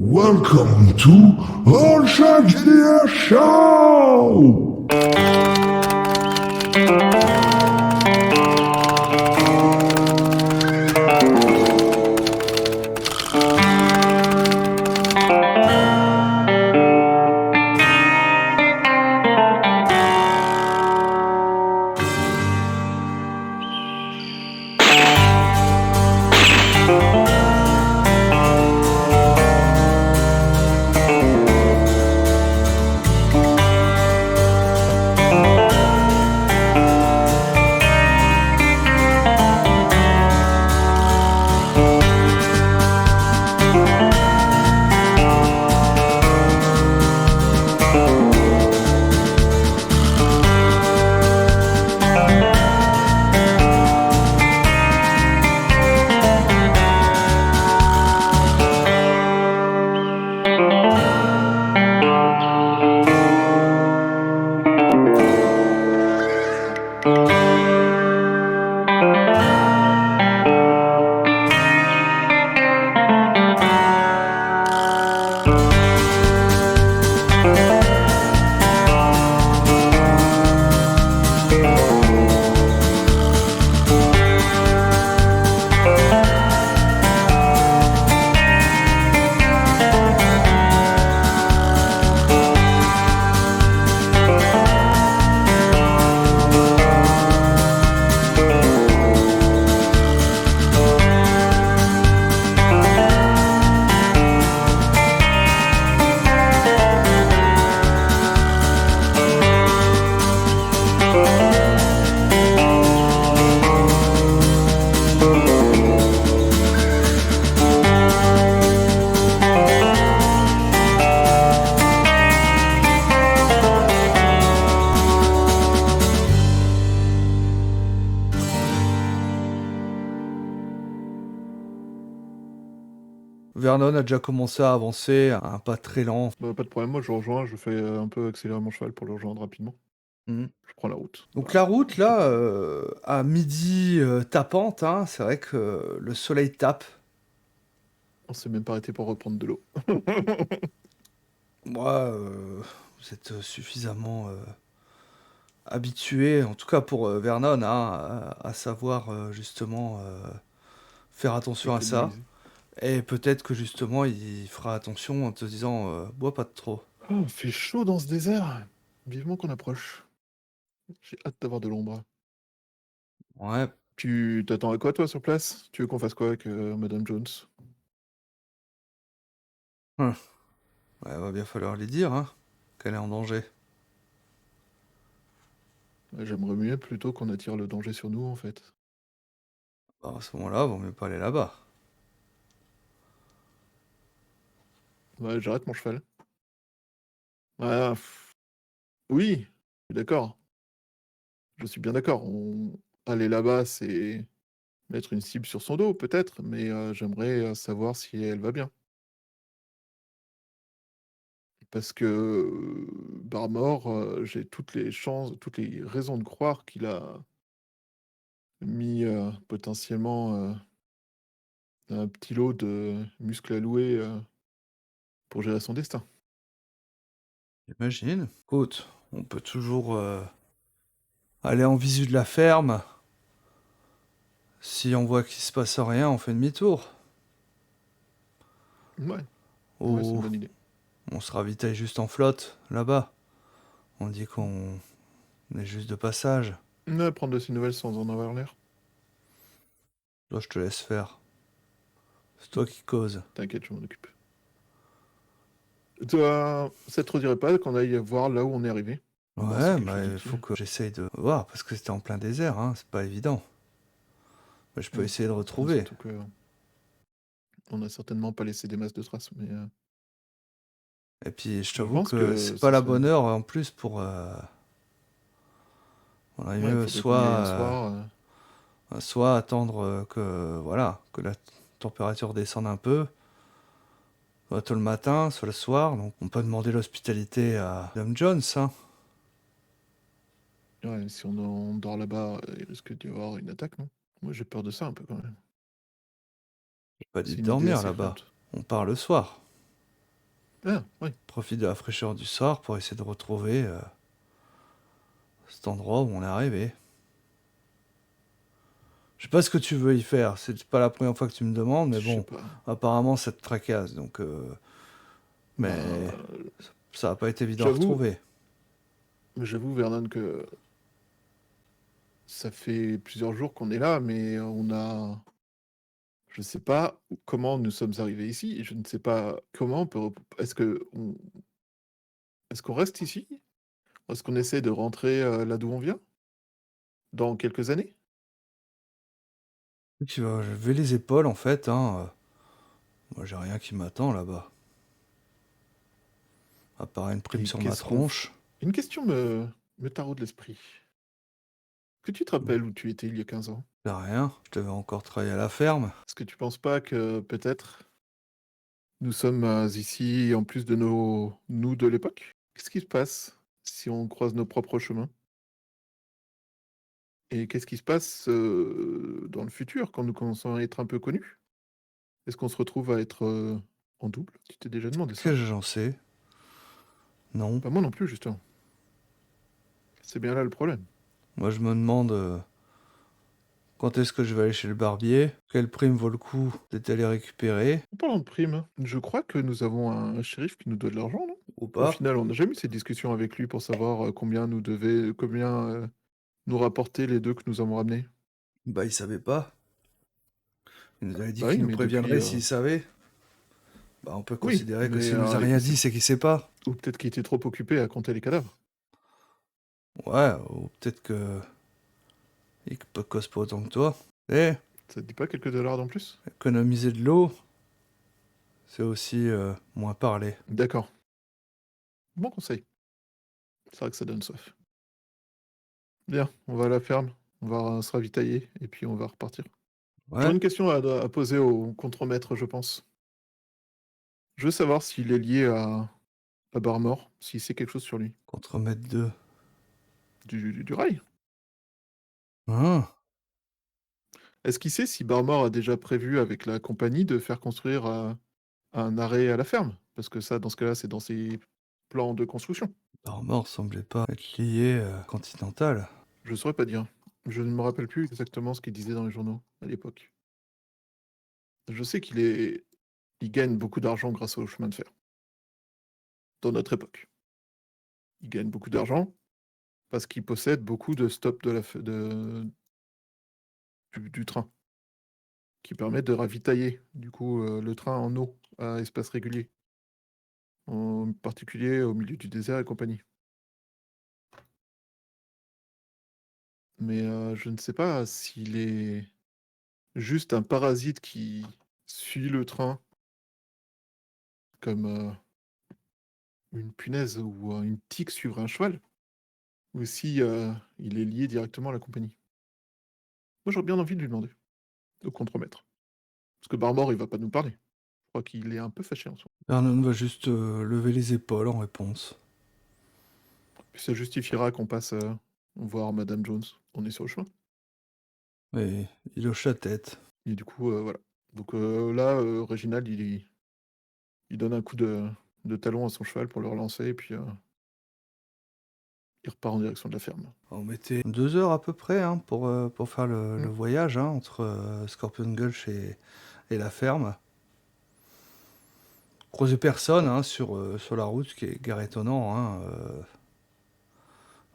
Welcome to All Shark Media Show! Vernon a déjà commencé à avancer à un pas très lent. Bah, pas de problème, moi je le rejoins, je fais, un peu accélérer mon cheval pour le rejoindre rapidement. Mmh. Je prends la route. Donc Voilà. la route là, à midi, tapante, hein, c'est vrai que le soleil tape. On s'est même pas arrêté pour reprendre de l'eau. Moi, vous êtes suffisamment, habitué, en tout cas pour, Vernon, hein, à savoir, justement, faire attention à ça. Économiser. Et peut-être que justement il fera attention en te disant, «Bois pas de trop». Oh, il fait chaud dans ce désert! Vivement qu'on approche. J'ai hâte d'avoir de l'ombre. Ouais, Tu t'attends à quoi toi sur place? Tu veux qu'on fasse quoi avec, Madame Jones? ouais, va bien falloir lui dire, hein, qu'elle est en danger. J'aimerais mieux plutôt qu'on attire le danger sur nous en fait. Bah, à ce moment-là, vaut mieux pas aller là-bas. Ouais, j'arrête mon cheval. Ah, oui, je suis d'accord. Je suis bien d'accord. Aller là-bas, c'est mettre une cible sur son dos peut-être, mais j'aimerais, savoir si elle va bien. Parce que, Barmore, j'ai toutes les chances, toutes les raisons de croire qu'il a mis, potentiellement, un petit lot de muscles à louer, pour gérer son destin. J'imagine. Écoute, on peut toujours aller en visu de la ferme. Si on voit qu'il se passe rien, on fait demi-tour. Ouais, ouais, c'est une Ou bonne idée. on se ravitaille juste en flotte, là-bas. On dit qu'on est juste de passage. Ouais, prendre de ses nouvelles sans en avoir l'air. Toi, je te laisse faire. C'est toi qui causes. T'inquiète, je m'en occupe. Toi, ça te redirait pas qu'on aille voir là où on est arrivé? Voir si Ouais, quelque chose mais il faut d'utile. que j'essaye de voir, parce que c'était en plein désert, hein, c'est pas évident. Mais je peux essayer de retrouver. Surtout que on a certainement pas laissé des masses de traces, mais Et puis, je je t'avoue pense que que c'est pas ce la serait bonne heure en plus pour... on aurait ouais, il mieux faudrait qu'on y aille un soir, soit attendre que, voilà, que la température descende un peu, soit tôt le matin, soit le soir. Donc on peut demander l'hospitalité à Dom Jones, hein. ouais, si on dort là-bas, il risque d'y avoir une attaque, non? Moi, j'ai peur de ça un peu quand même. J'ai pas dit C'est de une idée dormir assez là-bas. effrayante. On part le soir. Ah, oui. Profite de la fraîcheur du soir pour essayer de retrouver cet endroit où on est arrivé. Je sais pas ce que tu veux y faire, c'est pas la première fois que tu me demandes, mais Je sais bon, pas. apparemment ça te tracasse, donc mais Bah, ça va pas être évident à j'avoue, retrouver. j'avoue, Vernon, que ça fait plusieurs jours qu'on est là, mais je ne sais pas comment nous sommes arrivés ici. Je ne sais pas comment on peut. Est-ce qu'on reste ici? Est-ce qu'on essaie de rentrer là d'où on vient? Dans quelques années? Tu vas lever les épaules en fait, hein. Moi j'ai rien qui m'attend là-bas. À part une prime Et sur ma tronche. Une question me taraude l'esprit. Que tu te Bon, rappelles où tu étais il y a 15 ans? c'est rien, je devais encore travailler à la ferme. Est-ce que tu penses pas que peut-être nous sommes ici en plus de nous de l'époque? Qu'est-ce qui se passe si on croise nos propres chemins? Et qu'est-ce qui se passe dans le futur quand nous commençons à être un peu connus? Est-ce qu'on se retrouve à être en double? Tu t'es déjà demandé ça? Qu'est-ce que j'en sais? Non. Pas moi non plus, justement. C'est bien là le problème. Moi je me demande quand est-ce que je vais aller chez le barbier, quelle prime vaut le coup d'être allé récupérer, En parlant de primes, je crois que nous avons un shérif qui nous doit de l'argent, non? ou Au pas. final, on n'a jamais eu cette discussion avec lui pour savoir combien nous rapporter les deux que nous avons ramenés. Bah il savait pas. Il nous avait dit Bah oui, qu'il nous mais depuis. préviendrait s'il savait. Bah on peut Oui, considérer que mais s'il nous a rien dit, c'est qu'il sait pas. ou peut-être qu'il était trop occupé à compter les cadavres. Ouais, ou peut-être que il cause pas autant que toi. Eh, Ça te dit pas quelques dollars en plus? économiser de l'eau, c'est aussi moins parler. D'accord. Bon conseil. C'est vrai que ça donne soif. Bien, on va à la ferme, on va se ravitailler et puis on va repartir. J'aurais Ouais, une question à poser au contremaître, je pense. Je veux savoir s'il est lié à Barmore, s'il sait quelque chose sur lui. contre mettre deux. Du rail? Ah, Est-ce qu'il sait si Barmore a déjà prévu avec la compagnie de faire construire un arrêt à la ferme? Parce que ça, dans ce cas-là, c'est dans ses plans de construction. Armor semblait pas être lié Continental. Je ne saurais pas dire. Je ne me rappelle plus exactement ce qu'il disait dans les journaux à l'époque. Je sais il gagne beaucoup d'argent grâce au chemin de fer, dans notre époque. Il gagne beaucoup d'argent parce qu'il possède beaucoup de stops du train, qui permettent de ravitailler du coup le train en eau à espace régulier, en particulier au milieu du désert et compagnie. Mais je ne sais pas s'il est juste un parasite qui suit le train comme une punaise ou une tique suivre un cheval, ou si il est lié directement à la compagnie. Moi, j'aurais bien envie de lui demander, de contremaître. Parce que Barmore, il va pas nous parler. Je crois qu'il est un peu fâché en soi. Vernon va juste lever les épaules en réponse. Puis ça justifiera qu'on passe voir Madame Jones. On est sur le chemin. Et il hoche la tête. Et du coup, voilà. Donc là, Réginald, il donne un coup de talon à son cheval pour le relancer, et puis il repart en direction de la ferme. On mettait 2 heures à peu près hein, pour faire le Mm. voyage hein, entre Scorpion Gulch et la ferme. Croiser personne hein, sur la route, ce qui est guère étonnant, hein,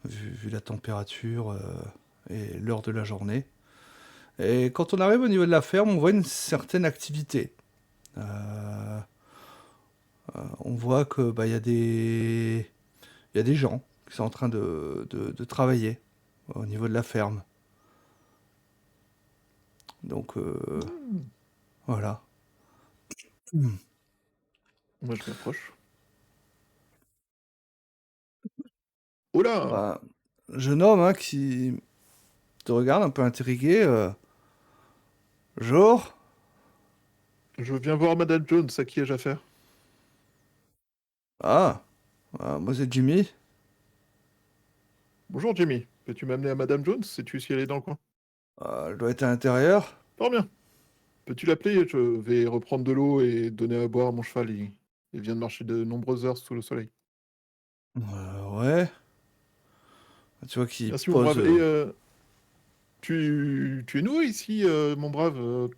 vu la température et l'heure de la journée. Et quand on arrive au niveau de la ferme, on voit une certaine activité. Euh, on voit que bah, y a des gens qui sont en train de travailler au niveau de la ferme. Donc Mm. voilà. Moi, je m'approche. Oh là! Bah, jeune homme hein, qui te regarde un peu intrigué. Bonjour. Je viens voir Madame Jones, à qui ai-je affaire? Ah, moi c'est Jimmy. Bonjour Jimmy, peux-tu m'amener à Madame Jones? Sais-tu si elle est dans le coin? Elle doit être à l'intérieur. Fort bien. Peux-tu l'appeler? Je vais reprendre de l'eau et donner à boire à mon cheval. et vient de marcher de nombreuses heures sous le soleil. Ouais. Tu vois qu'il Merci, mon pose. brave. Et tu es nouveau ici, mon brave.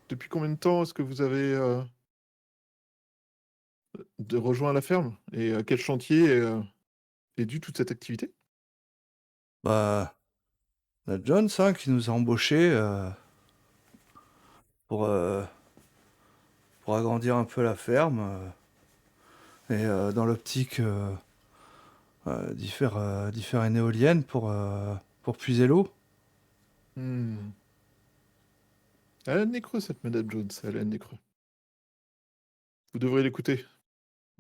Depuis combien de temps est-ce que vous avez rejoint la ferme? Et à quel chantier est due toute cette activité? Bah, la Jones, hein, qui nous a embauchés pour, euh, pour agrandir un peu la ferme et dans l'optique d'y faire une éolienne pour puiser l'eau. Hmm. Elle a le nez creux, cette Madame Jones. Elle a le nez creux. Vous devriez l'écouter.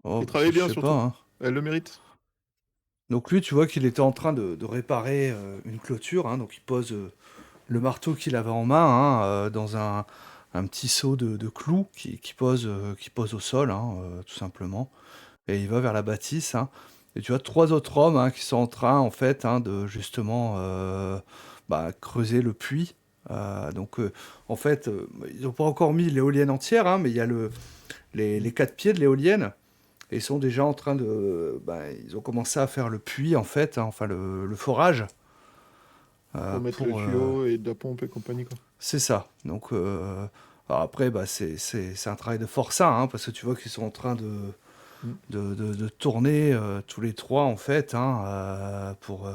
Oh, Et bah, ça, travaillez je bien sais pas, surtout. hein. Elle le mérite. Donc lui, tu vois qu'il était en train de réparer une clôture, hein, donc il pose le marteau qu'il avait en main hein, dans un petit seau de clous qui pose au sol, hein, tout simplement. Et il va vers la bâtisse, hein. Et tu as trois autres hommes hein, qui sont en train, en fait, hein, de justement creuser le puits. Donc, en fait, ils n'ont pas encore mis l'éolienne entière, hein, mais il y a les quatre pieds de l'éolienne. Et ils sont déjà en train de. Ils ont commencé à faire le puits, en fait, hein, enfin le forage. Pour mettre le Pour, tuyau et de la pompe et compagnie, quoi. c'est ça. Donc, alors après, c'est un travail de forçat, hein, parce que tu vois qu'ils sont en train Mm. de tourner tous les trois en fait hein, pour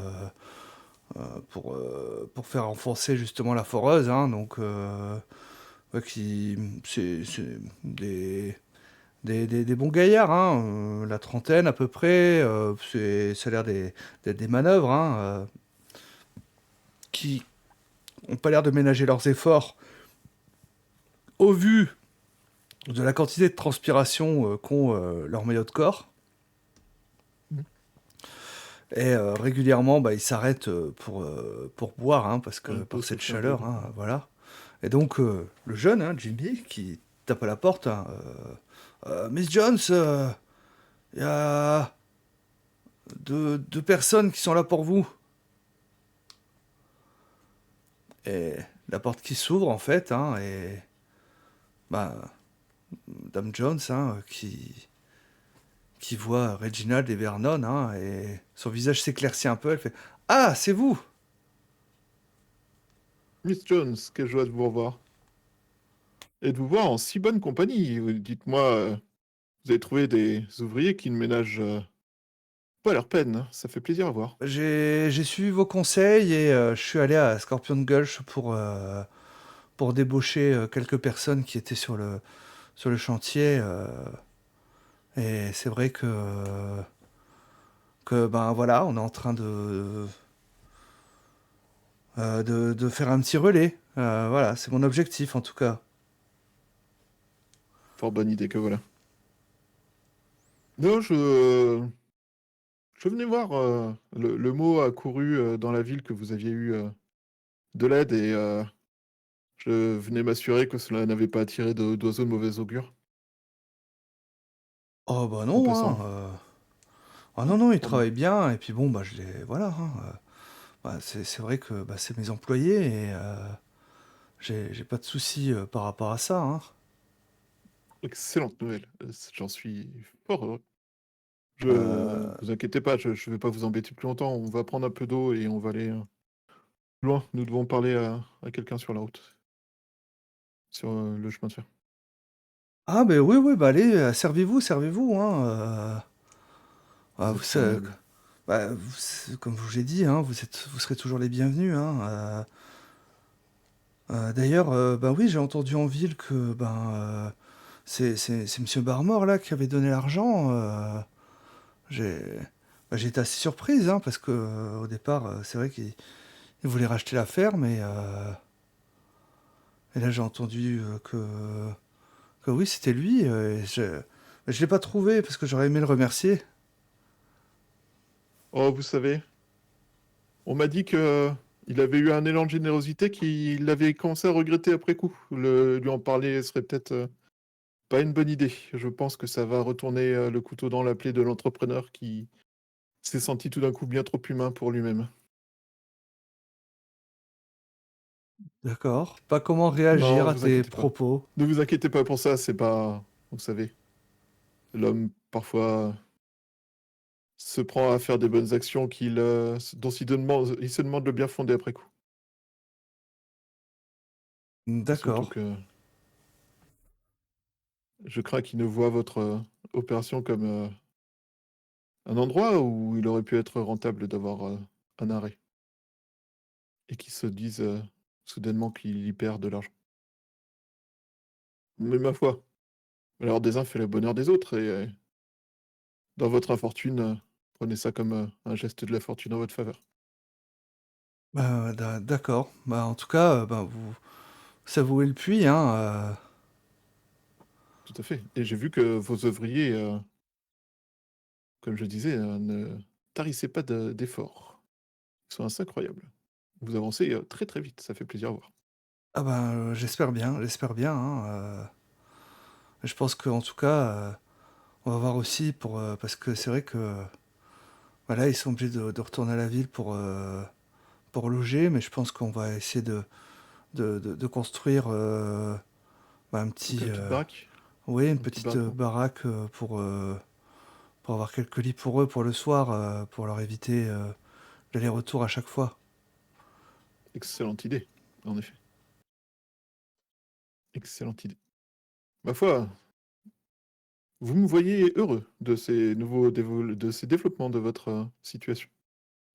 faire enfoncer justement la foreuse hein, donc ouais, c'est des bons gaillards hein, la trentaine à peu près ça a l'air d'être des manœuvres hein, qui ont pas l'air de ménager leurs efforts au vu de la quantité de transpiration qu'ont leurs maillots de corps. Mm. Et régulièrement, ils s'arrêtent pour boire, hein, parce Faire que une par pause, se cette faire de chaleur, l'eau. hein, voilà. Et donc, le jeune, hein, Jimmy, qui tape à la porte, hein, Miss Jones, il y a deux personnes qui sont là pour vous. Et la porte qui s'ouvre, en fait, hein, et bah, Dame Jones, hein, qui voit Reginald et Vernon, hein, et son visage s'éclaircit un peu, elle fait Ah, c'est vous! Miss Jones, quelle joie de vous revoir. Et de vous voir en si bonne compagnie. Dites-moi, vous avez trouvé des ouvriers qui ne ménagent pas leur peine, hein. Ça fait plaisir à voir. J'ai suivi vos conseils et je suis allé à Scorpion Gulch pour débaucher quelques personnes qui étaient sur le chantier. Et c'est vrai que ben voilà, on est en train de faire un petit relais. Voilà, c'est mon objectif en tout cas. Fort bonne idée que voilà. Non, je venais voir, le mot a couru dans la ville que vous aviez eu de l'aide et je venais m'assurer que cela n'avait pas attiré d'oiseaux de mauvais augure Oh bah en non, hein. passant. Ah Ah, non, non, ils fort bien. travaillent bien. Et puis bon, bah je les. Voilà, hein. C'est vrai que bah, c'est mes employés et j'ai pas de soucis par rapport à ça, hein. Excellente nouvelle. J'en suis fort heureux. Euh, Vous inquiétez pas, je ne vais pas vous embêter plus longtemps. On va prendre un peu d'eau et on va aller loin. Nous devons parler à quelqu'un sur la route, sur le chemin de fer. Ah ben oui, oui, bah allez, servez-vous, servez-vous, hein. Vous êtes fort aimable. Comme je vous l'ai dit, hein, vous serez toujours les bienvenus, hein. D'ailleurs, ben oui, j'ai entendu en ville que c'est Monsieur Barmore là qui avait donné l'argent. J'ai j'ai été assez surprise, hein, parce que au départ, c'est vrai qu'il voulait racheter la ferme et là j'ai entendu que oui, c'était lui. Je l'ai pas trouvé parce que j'aurais aimé le remercier. Oh, vous savez, on m'a dit que il avait eu un élan de générosité qu'il avait commencé à regretter après coup. Lui en parler serait peut-être pas une bonne idée. Je pense que ça va retourner le couteau dans la plaie de l'entrepreneur qui s'est senti tout d'un coup bien trop humain pour lui-même. D'accord. Pas comment réagir Non, à vous tes inquiétez pas. propos. Ne vous inquiétez pas pour ça, c'est pas... Vous savez. L'homme, parfois, se prend à faire des bonnes actions dont il se demande le bien fondé après coup. Surtout D'accord. que je crains qu'il ne voie votre opération comme un endroit où il aurait pu être rentable d'avoir un arrêt et qu'il se dise soudainement qu'il y perd de l'argent. Mais ma foi, alors des uns fait le bonheur des autres et dans votre infortune, prenez ça comme un geste de la fortune en votre faveur. Bah, d'accord. Bah, en tout cas, bah, vous savouez le puits, hein. Tout à fait. Et j'ai vu que vos ouvriers, comme je disais, ne tarissaient pas d'efforts. Ils sont assez incroyables. Vous avancez très très vite, ça fait plaisir à voir. Ah ben, j'espère bien, hein. Je pense qu'en tout cas, on va voir aussi parce que c'est vrai que, voilà, ils sont obligés de retourner à la ville pour loger, mais je pense qu'on va essayer de construire, bah, un Donc petit, une petite baraque, oui, une une petite petite, baraque. baraque, pour avoir quelques lits pour eux pour le soir, pour leur éviter, l'aller-retour à chaque fois. Excellente idée, en effet. Excellente idée. Ma foi, vous me voyez heureux de de ces développements de votre situation.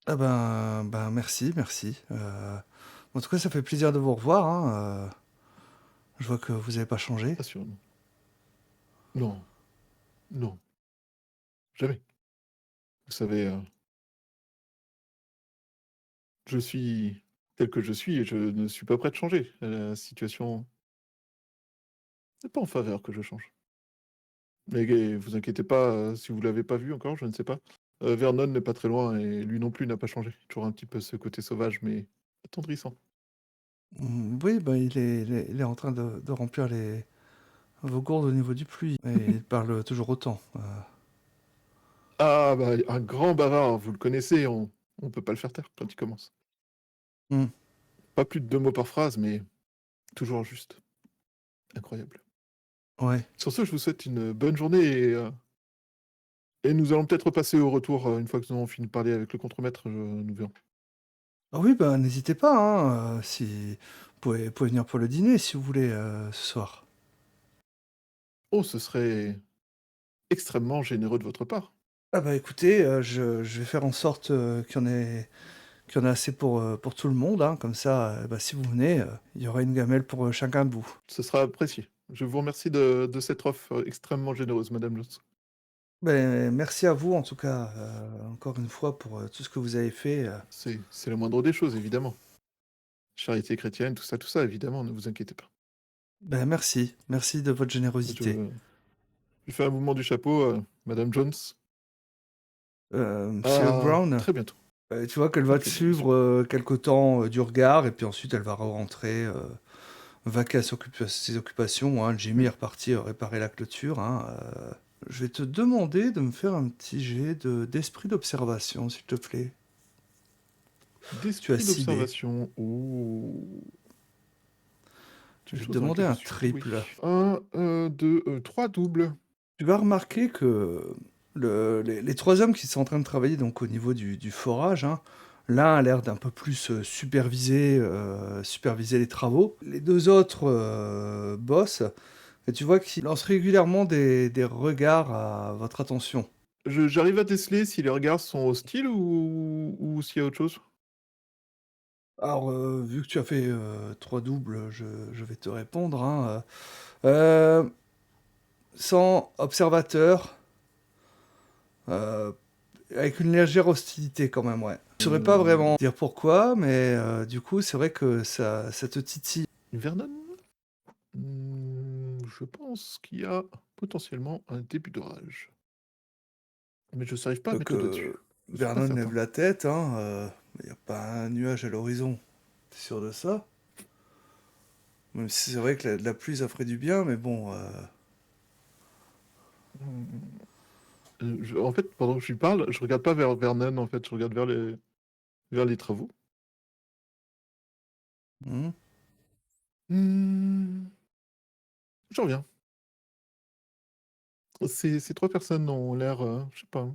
Ah ben, merci, merci, en tout cas, ça fait plaisir de vous revoir, hein. Je vois que vous n'avez pas changé. Assurément. Non, non, jamais. Vous savez, je suis tel que je suis et je ne suis pas prêt de changer. La situation n'est pas en faveur que je change. Mais vous inquiétez pas, si vous l'avez pas vu encore, je ne sais pas. Vernon n'est pas très loin et lui non plus n'a pas changé. Toujours un petit peu ce côté sauvage, mais attendrissant. Oui, bah, il est en train de remplir vos gourdes au niveau du puits et il parle toujours autant. Ah bah, un grand bavard, vous le connaissez, on peut pas le faire taire quand il commence. Mmh, Pas plus de 2 mots par phrase, mais toujours juste. Incroyable. ouais. Sur ce, je vous souhaite une bonne journée et nous allons peut-être repasser au retour, une fois que nous aurons fini de parler avec le contremaître, nous verrons. Ah oui, bah, n'hésitez pas, hein, si vous pouvez venir pour le dîner si vous voulez, ce soir. Oh, ce serait extrêmement généreux de votre part. Ah bah, écoutez, je vais faire en sorte, qu'il y en ait assez pour tout le monde, hein, comme ça, bah, si vous venez, il y aura une gamelle pour, chacun de vous. Ce sera apprécié. Je vous remercie de cette offre, extrêmement généreuse, madame Jones. Beh, merci à vous en tout cas, encore une fois pour, tout ce que vous avez fait. C'est la moindre des choses, évidemment. Charité chrétienne, tout ça, évidemment, ne vous inquiétez pas. Beh, merci de votre générosité. Je je fais un mouvement du chapeau, madame Jones. Monsieur À Brown, très bientôt. tu vois qu'elle Au va te plaisir, monsieur. suivre, quelque temps, du regard et puis ensuite elle va rentrer, vaquer à ses occupations, hein. Jimmy est reparti, réparer la clôture, hein. Je vais te demander de me faire un petit jet d'esprit d'observation, s'il te plaît. Tu as D'esprit 6 dés. d'observation. Oh, Je une vais te chose dans demander laquelle je un suis doué. triple. 1, 2, 3 doubles. Tu vas remarquer que les 3 hommes qui sont en train de travailler donc au niveau du forage, hein, l'un a l'air d'un peu plus superviser les travaux. Les 2 autres bossent, et tu vois qu'ils lancent régulièrement des regards à votre attention. J'arrive à déceler si les regards sont hostiles ou s'il y a autre chose? Alors, vu que tu as fait 3 doubles, je vais te répondre, hein. Euh, Sans observateur, euh, avec une légère hostilité quand même, ouais. Je saurais pas Mmh, vraiment dire pourquoi, mais du coup, c'est vrai que ça te titille. Vernon? Je pense qu'il y a potentiellement un début d'orage. Mais je n'arrive pas à Donc, mettre le doigt dessus. Je suis pas Vernon certain. lève la tête, hein, il n'y a pas un nuage à l'horizon. T'es sûr de ça? Même si c'est vrai que la pluie, ça ferait du bien, mais bon... Mmh, en fait, pendant que je lui parle, je regarde pas vers Vernon, en fait, je regarde vers les travaux. hmm. Mmh, je reviens. Ces 3 personnes ont l'air, je sais pas,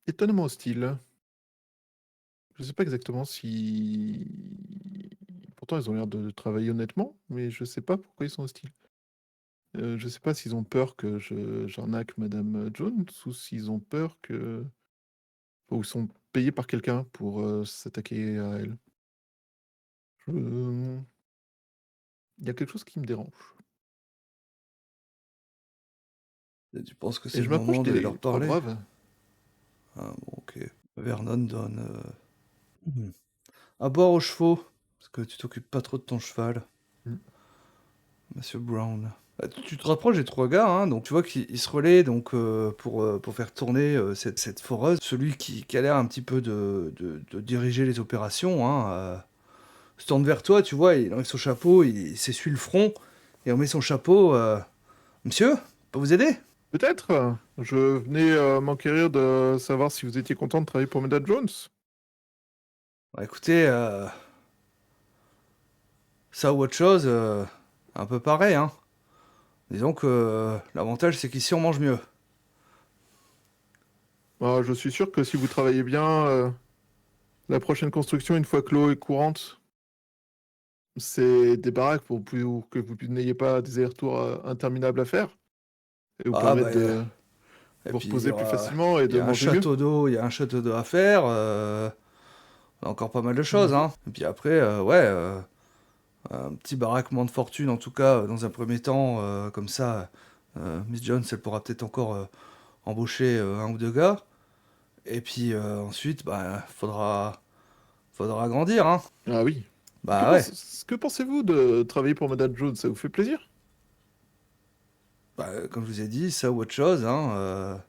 étonnamment hostiles. Je sais pas exactement si pourtant ils ont l'air de travailler honnêtement, mais je sais pas pourquoi ils sont hostiles. Je sais pas s'ils ont peur que je j'arnaque madame, Jones ou s'ils ont peur que ou ils sont payés par quelqu'un pour, s'attaquer à elle. Je Il y a quelque chose qui me dérange Et tu penses que c'est et le je m'approche moment de des leur 3 parler? braves. Ah bon, OK. Vernon donne, à boire aux chevaux, parce que tu t'occupes pas trop de ton cheval, Mmh. monsieur Brown. Bah, tu te rapproches des 3 gars, hein, donc tu vois qu'ils se relaient donc, pour faire tourner, cette foreuse. Celui qui a l'air un petit peu de diriger les opérations, hein, se tourne vers toi, tu vois, il enlève son chapeau, il s'essuie le front et remet son chapeau, «Monsieur, peut vous aider?» Peut-être, je venais, m'enquérir de savoir si vous étiez content de travailler pour madame Jones? «Bah, écoutez, ça ou autre chose, un peu pareil, hein. Disons que l'avantage, c'est qu'ici, on mange mieux.» Bah, je suis sûr que si vous travaillez bien, la prochaine construction, une fois que l'eau est courante, c'est des baraques pour que vous n'ayez pas des allers-retours, interminables à faire et vous Ah permettre bah, de et vous puis il y reposer plus aura facilement et il y de a un manger mieux. château d'eau il y a un château d'eau à faire, encore pas mal de choses, Mmh. hein. Et puis après, ouais, un petit baraquement de fortune, en tout cas, dans un premier temps, comme ça, Miss Jones, elle pourra peut-être encore, embaucher, 1 ou 2 gars. Et puis, ensuite, bah, faudra agrandir, hein. Ah oui. Bah, ouais. Que pensez-vous de travailler pour madame Jones? Ça vous fait plaisir? Bah, comme je vous ai dit, ça ou autre chose, hein,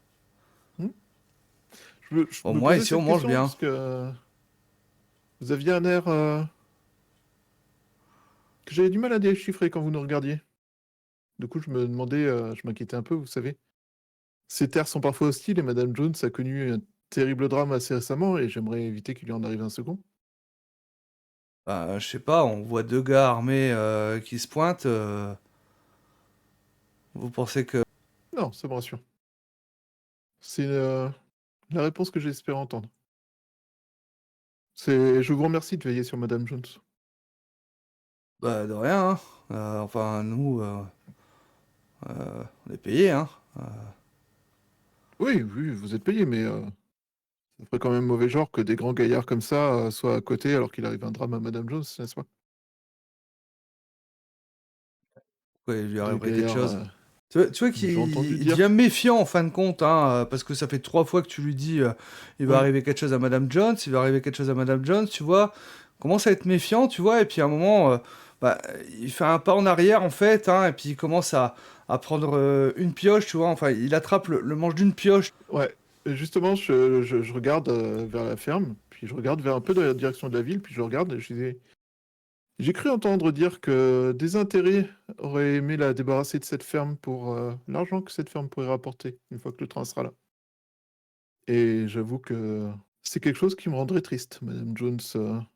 Mmh. Je au me moins posais ici, on cette mange question bien. parce que vous aviez un air, que j'avais du mal à déchiffrer quand vous nous regardiez. Du coup, je me demandais, je m'inquiétais un peu, vous savez? Ces terres sont parfois hostiles et madame Jones a connu un terrible drame assez récemment et j'aimerais éviter qu'il lui en arrive un second. Bah, je sais pas, on voit 2 gars armés, qui se pointent, vous pensez que Non, ça me rassure. C'est, la réponse que j'espérais entendre. Je vous remercie de veiller sur madame Jones. bah, de rien, hein. Enfin nous, on est payés, hein. Heu, Oui, oui, vous êtes payé, mais, ça ferait quand même mauvais genre que des grands gaillards comme ça, soient à côté alors qu'il arrive un drame à madame Jones, n'est-ce pas? pourquoi il lui Des arriverait quelque gaillards, chose? Tu vois qu'il j'ai entendu il dire devient méfiant en fin de compte, hein, parce que ça fait 3 fois que tu lui dis, «Il va oui, arriver quelque chose à madame Jones, il va arriver quelque chose à madame Jones», tu vois? Il commence à être méfiant, tu vois? Et puis à un moment, bah, il fait un pas en arrière en fait, hein, et puis il commence à prendre, une pioche, tu vois? Enfin, il attrape le manche d'une pioche. ouais, justement, je regarde, vers la ferme, puis je regarde vers un peu dans la direction de la ville, puis je regarde et je disais j'ai cru entendre dire que des intérêts auraient aimé la débarrasser de cette ferme pour, l'argent que cette ferme pourrait rapporter, une fois que le train sera là. Et j'avoue que c'est quelque chose qui me rendrait triste. Madame Jones,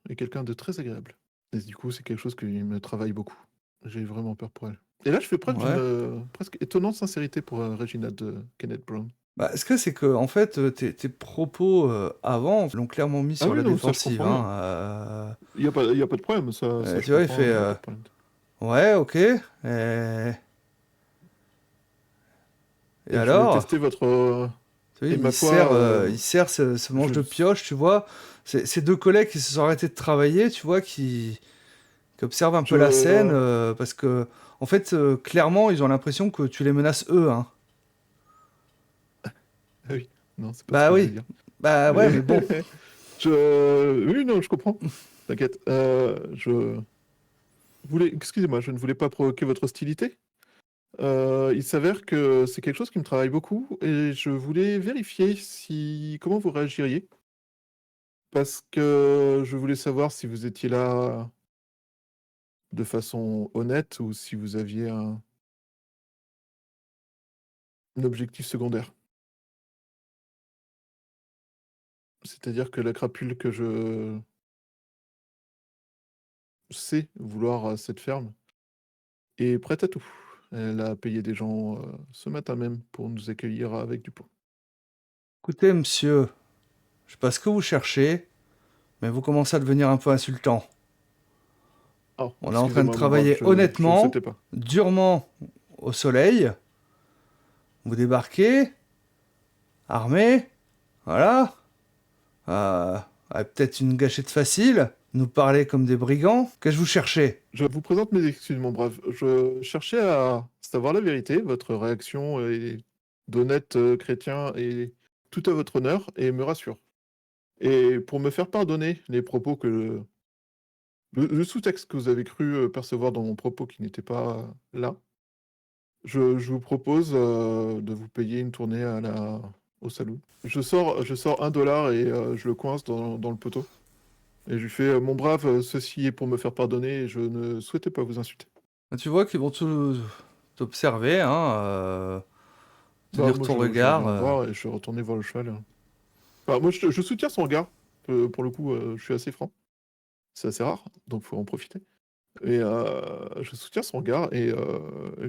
est quelqu'un de très agréable. Et du coup, c'est quelque chose qui me travaille beaucoup. J'ai vraiment peur pour elle. Et là, je fais preuve d'une, Ouais. presque étonnante sincérité pour, Reginald, Kenneth Brown. Bah, ce que c'est que en fait, tes propos, avant l'ont clairement mis Ah sur oui, la non, ça je défensive, comprends bien. hein, Il y a pas de problème, ça je tu vois, il fait, comprends, il y a pas de problème. «Ouais, OK, et Et je voulais alors?» tester votre, Tu vois, et ma foi, il serre ce manche je de pioche, tu vois? C'est 2 collègues qui se sont arrêtés de travailler, tu vois, qui observent un peu la scène, je parce qu'en fait, clairement, ils ont l'impression que tu les menaces eux, hein. ah oui, non, c'est pas ce Bah que je voulais oui, dire. bah ouais, Mais mais bon. oui, non, je comprends. T'inquiète, je voulais excusez-moi, je ne voulais pas provoquer votre hostilité. Il s'avère que c'est quelque chose qui me travaille beaucoup et je voulais vérifier si comment vous réagiriez? Parce que je voulais savoir si vous étiez là de façon honnête ou si vous aviez un objectif secondaire. C'est-à-dire que la crapule que je sais vouloir, cette ferme est prête à tout. Elle a payé des gens ce matin même pour nous accueillir avec du pot. Écoutez, monsieur, je sais pas ce que vous cherchez, mais vous commencez à devenir un peu insultant. Oh, On est en train de excusez-moi, mon brave, travailler je ne honnêtement, souhaitais pas. durement au soleil. Vous débarquez, armé, voilà. Peut-être une gâchette facile, nous parler comme des brigands. Qu'est-ce que vous cherchez? Je vous présente mes excuses, mon brave. Je cherchais à savoir la vérité. Votre réaction est d'honnête chrétien et tout à votre honneur et me rassure. Et pour me faire pardonner les propos que le sous-texte que vous avez cru percevoir dans mon propos qui n'était pas là, je vous propose de vous payer une tournée au saloon. Je sors 1 dollar et je le coince dans le poteau. Et je lui fais mon brave, ceci est pour me faire pardonner et je ne souhaitais pas vous insulter. Tu vois qu'ils vont t'observer, hein, Bah, tenir moi, ton je viens de regard. voir et je suis retourné voir le cheval. Enfin, moi, je soutiens son regard. Pour le coup, je suis assez franc. C'est assez rare, donc faut en profiter. Et je soutiens son regard et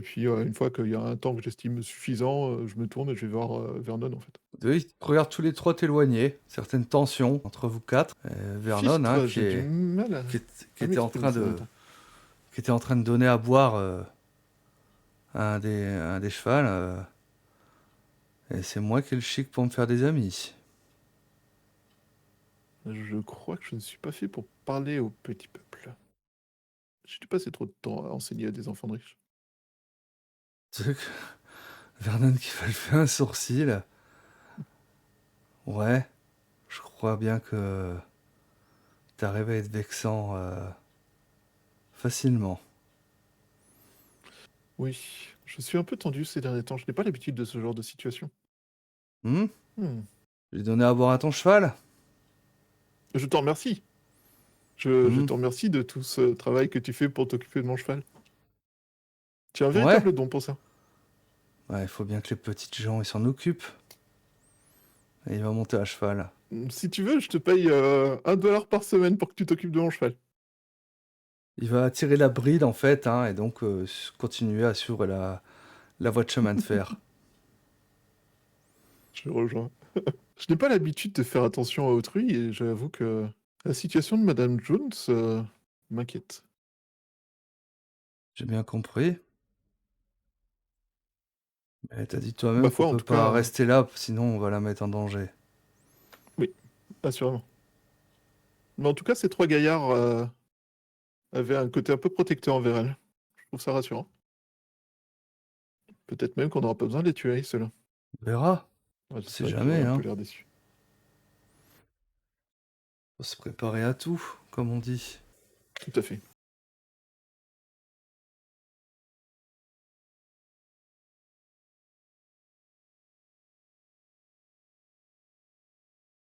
puis, une fois qu'il y a un temps que j'estime suffisant, je me tourne et je vais voir, Vernon, en fait. Ils regardent tous les trois t'éloigner. Certaines tensions entre vous quatre. Et Vernon, hein, Fistre, j'ai du mal qui à était en m'exprimer train ces derniers de, temps. qui était en train de donner à boire à un des chevals. Et c'est moi qui ai le chic pour me faire des amis. Je crois que je ne suis pas fait pour parler au petit peuple. J'ai dû passer trop de temps à enseigner à des enfants de riches. Tu sais que Vernon qui va lever un sourcil. Ouais, je crois bien que t'arrives à être vexant facilement. Oui, je suis un peu tendu ces derniers temps. Je n'ai pas l'habitude de ce genre de situation. Hmm. Hmm. J'ai donné à boire à ton cheval. Je t'en remercie. Je Hmm. te remercie de tout ce travail que tu fais pour t'occuper de mon cheval. Tu as un Ouais. véritable don pour ça. Ouais, il faut bien que les petites gens ils s'en occupent. Et il va monter à cheval. Si tu veux, je te paye 1 dollar par semaine pour que tu t'occupes de mon cheval. Il va tirer la bride en fait, hein, et donc continuer à suivre la voie de chemin de fer. Je rejoins. Je n'ai pas l'habitude de faire attention à autrui et j'avoue que la situation de Madame Jones m'inquiète. J'ai bien compris. Mais t'as dit toi-même Ma qu'on foi, en peut tout pas cas, rester là, sinon on va la mettre en danger. oui, assurément. Mais en tout cas, ces trois gaillards avaient un côté un peu protecteur envers elle. Je trouve ça rassurant. Peut-être même qu'on n'aura pas besoin de les tuer, ceux-là. On verra. Ouais, On c'est sait vrai qu'ils auraient jamais, un peu hein. l'air déçus. Faut se préparer à tout, comme on dit. Tout à fait.